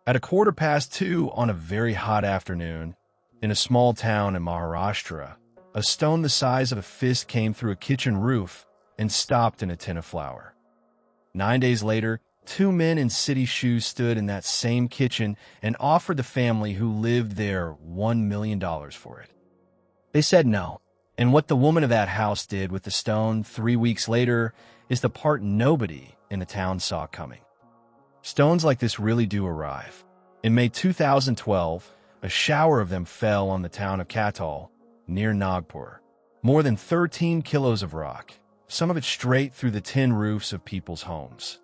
At 2:15 on a very hot afternoon, in a small town in Maharashtra, a stone the size of a fist came through a kitchen roof and stopped in a tin of flour. 9 days later, two men in city shoes stood in that same kitchen and offered the family who lived there $1 million for it. They said no, and what the woman of that house did with the stone 3 weeks later is the part nobody in the town saw coming. Stones like this really do arrive. In May 2012, a shower of them fell on the town of Kattal, near Nagpur. More than 13 kilos of rock, some of it straight through the tin roofs of people's homes.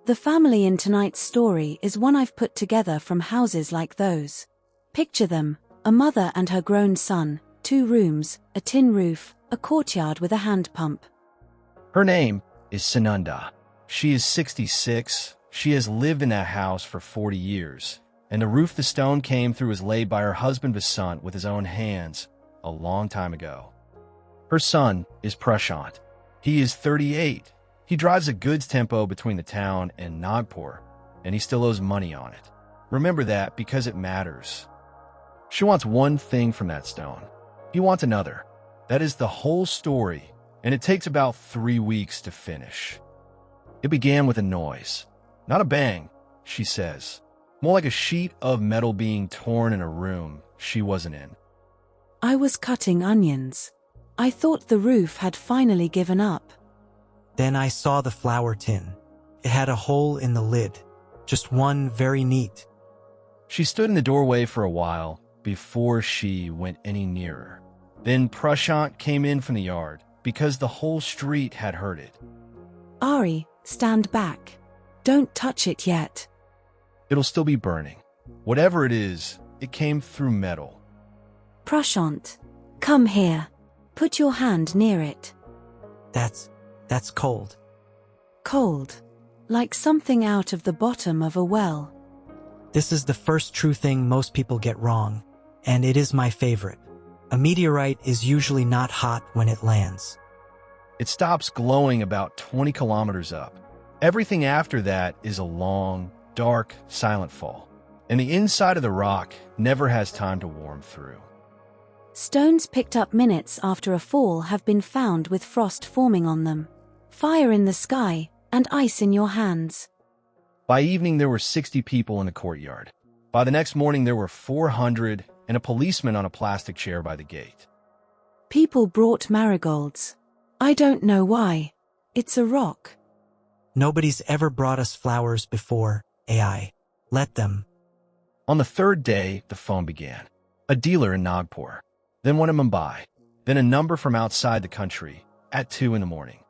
The family in tonight's story is one I've put together from houses like those. Picture them, a mother and her grown son, 2 rooms, a tin roof, a courtyard with a hand pump. Her name is Sunanda. She is 66. She has lived in that house for 40 years, and the roof the stone came through was laid by her husband Prashant with his own hands a long time ago. Her son is Prashant. He is 38. He drives a goods tempo between the town and Nagpur, and he still owes money on it. Remember that because it matters. She wants one thing from that stone. He wants another. That is the whole story, and it takes about 3 weeks to finish. It began with a noise. Not a bang, she says. More like a sheet of metal being torn in a room she wasn't in. I was cutting onions. I thought the roof had finally given up. Then I saw the flour tin. It had a hole in the lid, just one, very neat. She stood in the doorway for a while before she went any nearer. Then Prashant came in from the yard because the whole street had heard it. Ari, stand back. Don't touch it yet. It'll still be burning. Whatever it is, it came through metal. Prashant, come here. Put your hand near it. That's cold. Cold. Like something out of the bottom of a well. This is the first true thing most people get wrong, and it is my favorite. A meteorite is usually not hot when it lands. It stops glowing about 20 kilometers up. Everything after that is a long, dark, silent fall, and the inside of the rock never has time to warm through. Stones picked up minutes after a fall have been found with frost forming on them, fire in the sky, and ice in your hands. By evening, there were 60 people in the courtyard. By the next morning, there were 400 and a policeman on a plastic chair by the gate. People brought marigolds. I don't know why. It's a rock. Nobody's ever brought us flowers before, AI. Let them. On the 3rd day, the phone began. A dealer in Nagpur, then one in Mumbai, then a number from outside the country at 2 in the morning.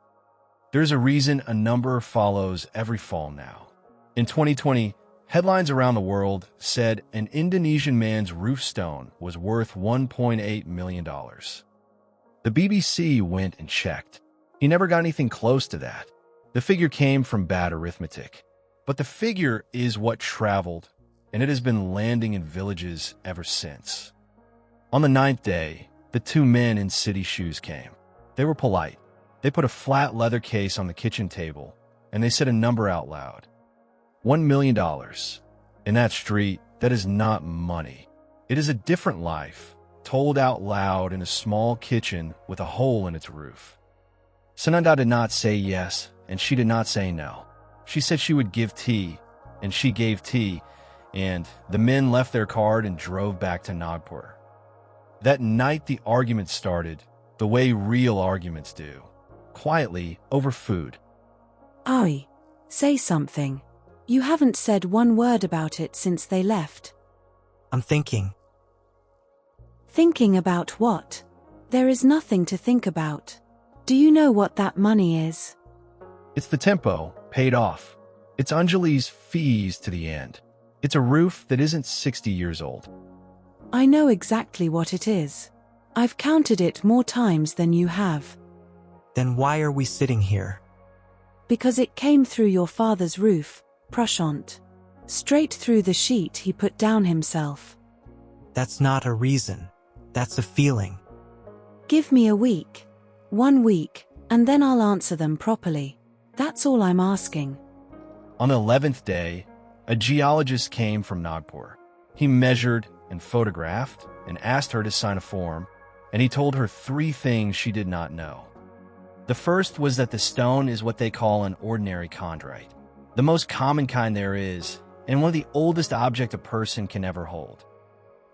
There's a reason a number follows every fall now. In 2020, headlines around the world said an Indonesian man's roof stone was worth $1.8 million. The BBC went and checked. He never got anything close to that. The figure came from bad arithmetic. But the figure is what traveled, and it has been landing in villages ever since. On the 9th day, the 2 men in city shoes came. They were polite. They put a flat leather case on the kitchen table, and they said a number out loud. $1 million. In that street, that is not money. It is a different life, told out loud in a small kitchen with a hole in its roof. Sunanda did not say yes, and she did not say no. She said she would give tea, and she gave tea, and the men left their card and drove back to Nagpur. That night the argument started, the way real arguments do, quietly over food. Ari, say something. You haven't said one word about it since they left. I'm thinking. Thinking about what? There is nothing to think about. Do you know what that money is? It's the tempo, paid off. It's Anjali's fees to the end. It's a roof that isn't 60 years old. I know exactly what it is. I've counted it more times than you have. Then why are we sitting here? Because it came through your father's roof, Prashant. Straight through the sheet he put down himself. That's not a reason. That's a feeling. Give me a week. 1 week, and then I'll answer them properly. That's all I'm asking. On the 11th day, A geologist came from Nagpur. He measured and photographed and asked her to sign a form, and he told her 3 things she did not know. The first was that the stone is what they call an ordinary chondrite, the most common kind there is, and one of the oldest objects a person can ever hold.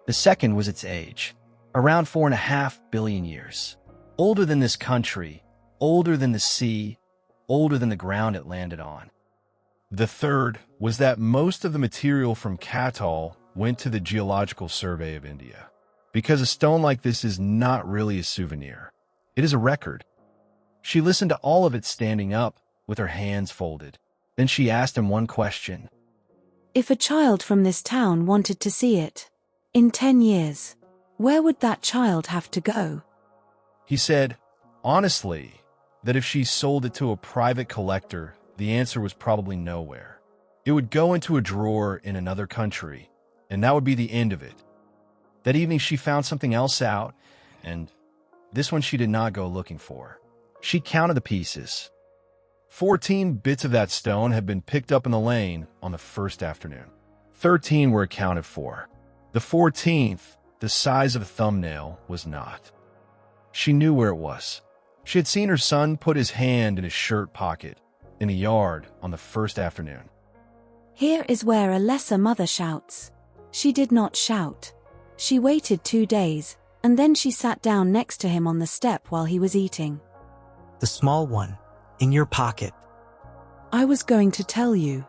The second was its age, around 4.5 billion years. Older than this country, older than the sea, older than the ground it landed on. The third was that most of the material from Katal went to the Geological Survey of India, because a stone like this is not really a souvenir. It is a record. She listened to all of it standing up, with her hands folded. Then she asked him one question. If a child from this town wanted to see it, in 10 years, where would that child have to go? He said, honestly, that if she sold it to a private collector, the answer was probably nowhere. It would go into a drawer in another country, and that would be the end of it. That evening she found something else out, and this one she did not go looking for. She counted the pieces. 14 bits of that stone had been picked up in the lane on the first afternoon. 13 were accounted for. The 14th, the size of a thumbnail, was not. She knew where it was. She had seen her son put his hand in his shirt pocket in the yard on the first afternoon. Here is where a lesser mother shouts. She did not shout. She waited 2 days, and then she sat down next to him on the step while he was eating. The small one, in your pocket. I was going to tell you.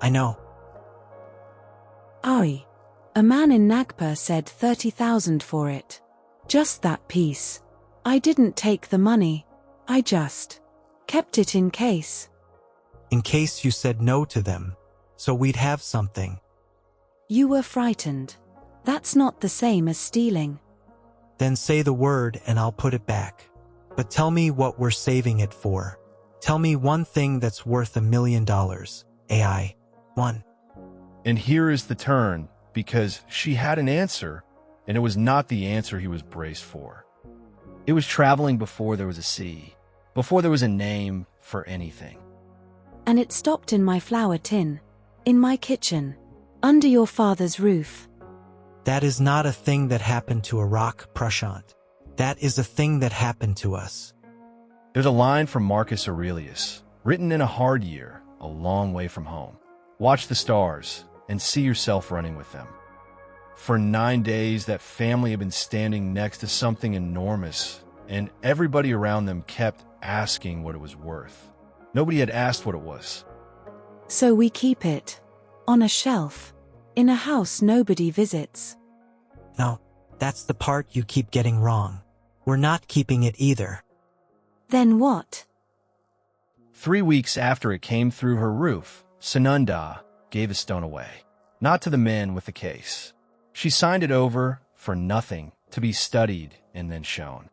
I know. Aye. A man in Nagpur said 30,000 for it. Just that piece. I didn't take the money. I just kept it in case. In case you said no to them, so we'd have something. You were frightened. That's not the same as stealing. Then say the word and I'll put it back. But tell me what we're saving it for. Tell me one thing that's worth $1 million. AI. 1. And here is the turn, because she had an answer, and it was not the answer he was braced for. It was traveling before there was a sea, before there was a name for anything. And it stopped in my flour tin, in my kitchen, under your father's roof. That is not a thing that happened to a rock, Prashant. That is a thing that happened to us. There's a line from Marcus Aurelius, written in a hard year, a long way from home. Watch the stars and see yourself running with them. For 9 days, that family had been standing next to something enormous, and everybody around them kept asking what it was worth. Nobody had asked what it was. So we keep it on a shelf, in a house nobody visits. No, that's the part you keep getting wrong. We're not keeping it either. Then what? 3 weeks after it came through her roof, Sunanda gave the stone away, not to the men with the case. She signed it over for nothing, to be studied and then shown.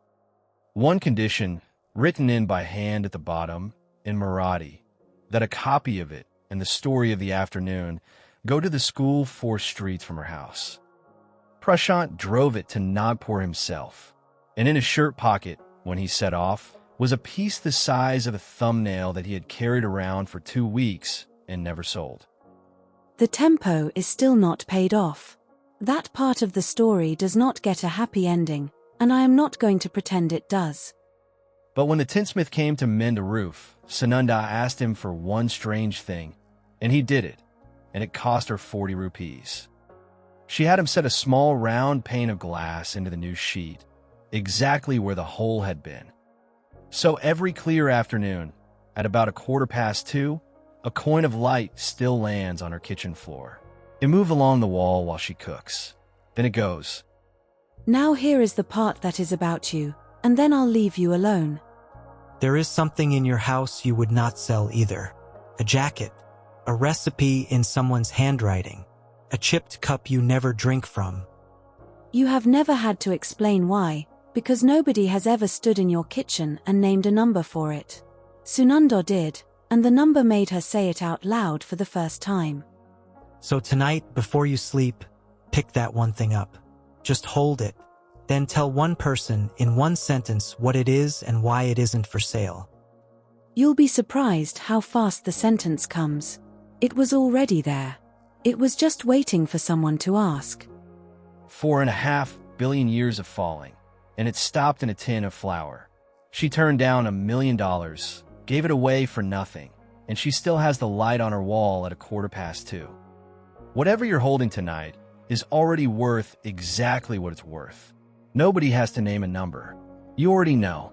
One condition, written in by hand at the bottom, in Marathi, that a copy of it and the story of the afternoon go to the school 4 streets from her house. Prashant drove it to Nagpur himself, and in his shirt pocket, when he set off, was a piece the size of a thumbnail that he had carried around for 2 weeks and never sold. The tempo is still not paid off. That part of the story does not get a happy ending, and I am not going to pretend it does. But when the tinsmith came to mend a roof, Sunanda asked him for one strange thing, and he did it, and it cost her 40 rupees. She had him set a small round pane of glass into the new sheet, exactly where the hole had been. So every clear afternoon, at about 2:15, a coin of light still lands on her kitchen floor. It moves along the wall while she cooks. Then it goes. Now here is the part that is about you, and then I'll leave you alone. There is something in your house you would not sell either. A jacket, a recipe in someone's handwriting, a chipped cup you never drink from. You have never had to explain why, because nobody has ever stood in your kitchen and named a number for it. Sunanda did, and the number made her say it out loud for the first time. So tonight, before you sleep, pick that one thing up. Just hold it. Then tell one person in one sentence what it is and why it isn't for sale. You'll be surprised how fast the sentence comes. It was already there. It was just waiting for someone to ask. 4.5 billion years of falling, and it stopped in a tin of flour. She turned down $1 million, gave it away for nothing, and she still has the light on her wall at 2:15. Whatever you're holding tonight is already worth exactly what it's worth. Nobody has to name a number. You already know.